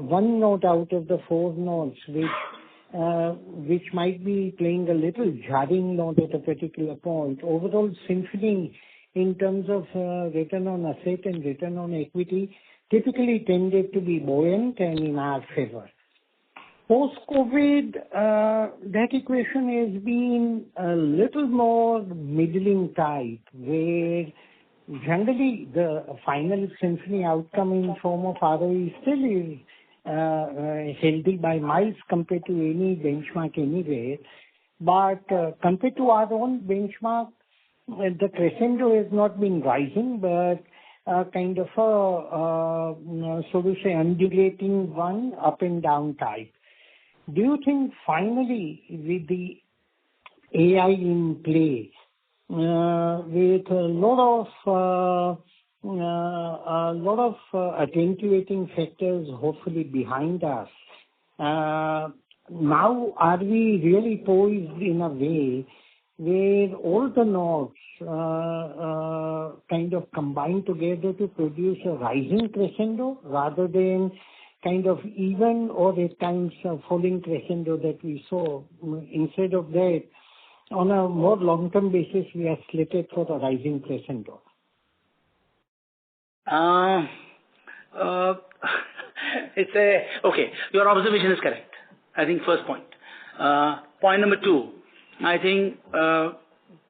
N: one note out of the four notes which might be playing a little jarring note at a particular point, overall symphony in terms of return on asset and return on equity typically tended to be buoyant and in our favor. Post-COVID, that equation has been a little more middling type, where generally the final symphony outcome in form of ROE still is healthy by miles compared to any benchmark anywhere. But compared to our own benchmark, the crescendo has not been rising, but kind of a, so to say, undulating one, up and down type. Do you think finally with the AI in play, with a lot of attenuating factors hopefully behind us, now are we really poised in a way where all the notes kind of combine together to produce a rising crescendo rather than kind of even or at times falling crescendo that we saw? Instead of that, on a more long-term basis, we are slated for the rising crescendo.
C: Okay, your observation is correct. I think first point. Point number two, I think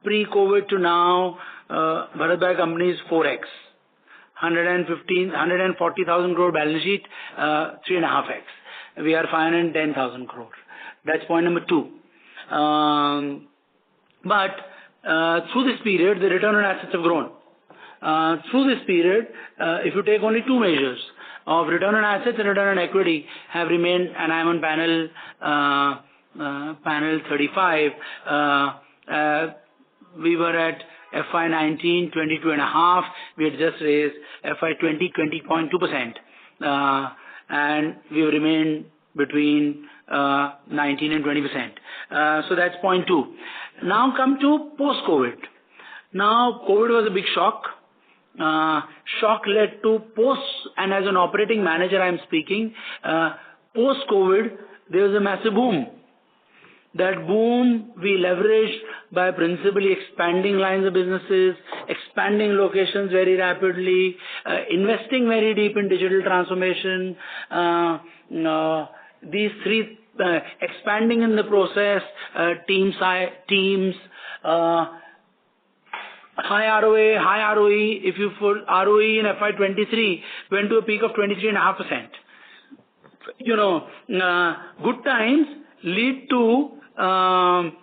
C: pre-COVID to now, Bharat Bhai company is 4x. 140,000 crore balance sheet, 3.5x. We are 510,000 crore. That's point number two. But through this period, the return on assets have grown. Through this period, if you take only two measures of return on assets and return on equity have remained, and I'm on panel 35, we were at FY19, 22.5. We had just raised FY20, 20.2%. And we've remained between 19 and 20%. So that's point two. Now come to post-COVID. Now, COVID was a big shock. Shock led to and as an operating manager I'm speaking, post-COVID, there was a massive boom. That boom we leveraged by principally expanding lines of businesses, expanding locations very rapidly, investing very deep in digital transformation, these three, expanding in the process, teams, high ROA, high ROE. If you put ROE in FY23 went to a peak of 23.5%. Good times lead to what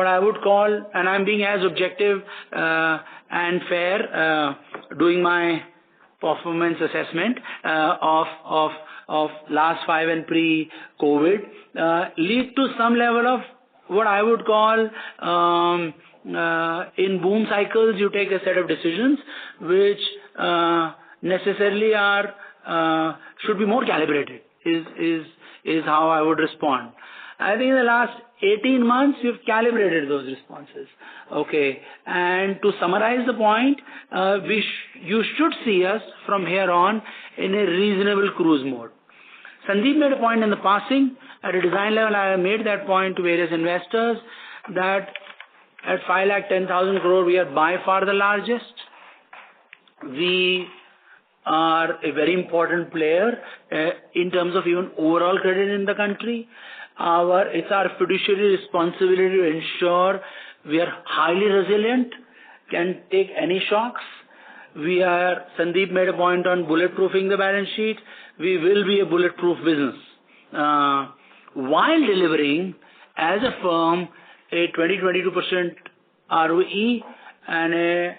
C: I would call, and I'm being as objective and fair, doing my performance assessment of last 5 and pre-COVID, lead to some level of what I would call in boom cycles, you take a set of decisions which necessarily should be more calibrated, is how I would respond. I think in the last 18 months, you've calibrated those responses. Okay. And to summarize the point, you should see us from here on in a reasonable cruise mode. Sandeep made a point in the passing. At a design level, I have made that point to various investors that at 510,000 crore, we are by far the largest. We are a very important player in terms of even overall credit in the country. It's our fiduciary responsibility to ensure we are highly resilient, can take any shocks. Sandeep made a point on bulletproofing the balance sheet. We will be a bulletproof business. While delivering as a firm a 20-22% ROE and a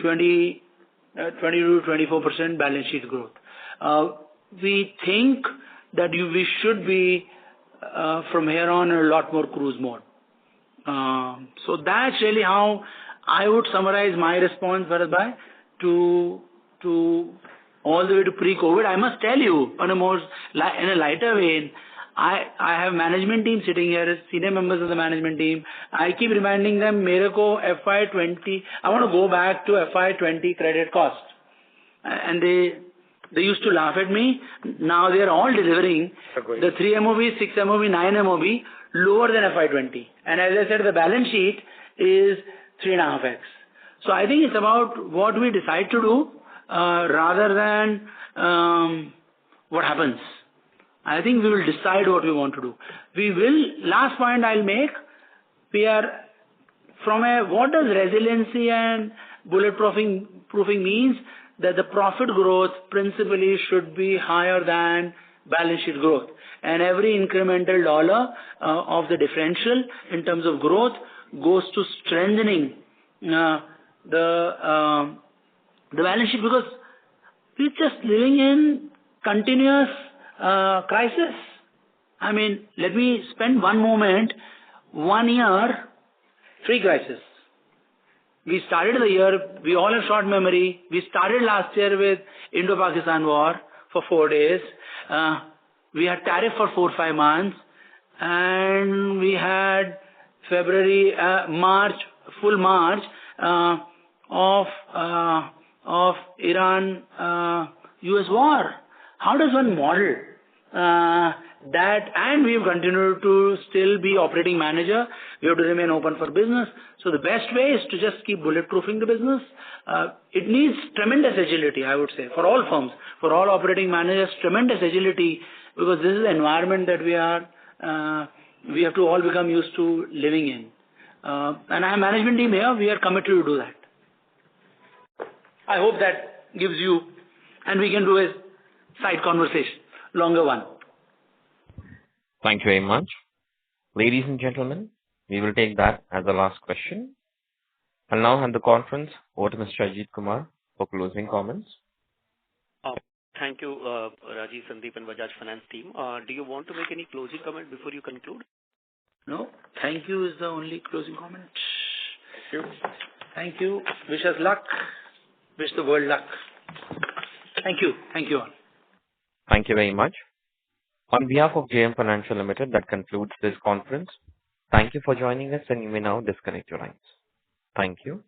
C: 20-24% balance sheet growth. We think that we should be from here on in a lot more cruise mode. So that's really how I would summarize my response, Bharat Bhai, to all the way to pre-COVID. I must tell you, in a lighter vein, I have management team sitting here, senior members of the management team. I keep reminding them, FY20, I want to go back to FY20 credit cost. And they used to laugh at me. Now they are all delivering the 3 MOB, 6 MOB, 9 MOB lower than FY20. And as I said, the balance sheet is 3.5x. So I think it's about what we decide to do rather than what happens. I think we will decide what we want to do. Last point I'll make, what does resiliency and bulletproofing means? That the profit growth principally should be higher than balance sheet growth. And every incremental dollar of the differential in terms of growth goes to strengthening the balance sheet, because we're just living in continuous crisis. I mean, let me spend one moment, 1 year, 3 crises. We started the year, we all have short memory. We started last year with Indo-Pakistan war for 4 days. We had tariff for 4-5 months. And we had full March of Iran-US war. How does one model That, and we've continued to still be operating manager. We have to remain open for business. So the best way is to just keep bulletproofing the business. It needs tremendous agility, I would say, for all firms, for all operating managers, tremendous agility, because this is the environment that we have to all become used to living in. And our management team here, we are committed to do that. I hope that gives you, and we can do a side conversation, longer one.
A: Thank you very much. Ladies and gentlemen, we will take that as the last question. I'll now hand the conference over to Mr. Ajit Kumar for closing comments.
B: Thank you, Rajiv, Sandeep, and Bajaj Finance team. Do you want to make any closing comment before you conclude?
C: No, thank you is the only closing comment. Thank you. Thank you. Wish us luck. Wish the world luck. Thank you. Thank you all.
A: Thank you very much. On behalf of JM Financial Limited, that concludes this conference. Thank you for joining us, and you may now disconnect your lines. Thank you.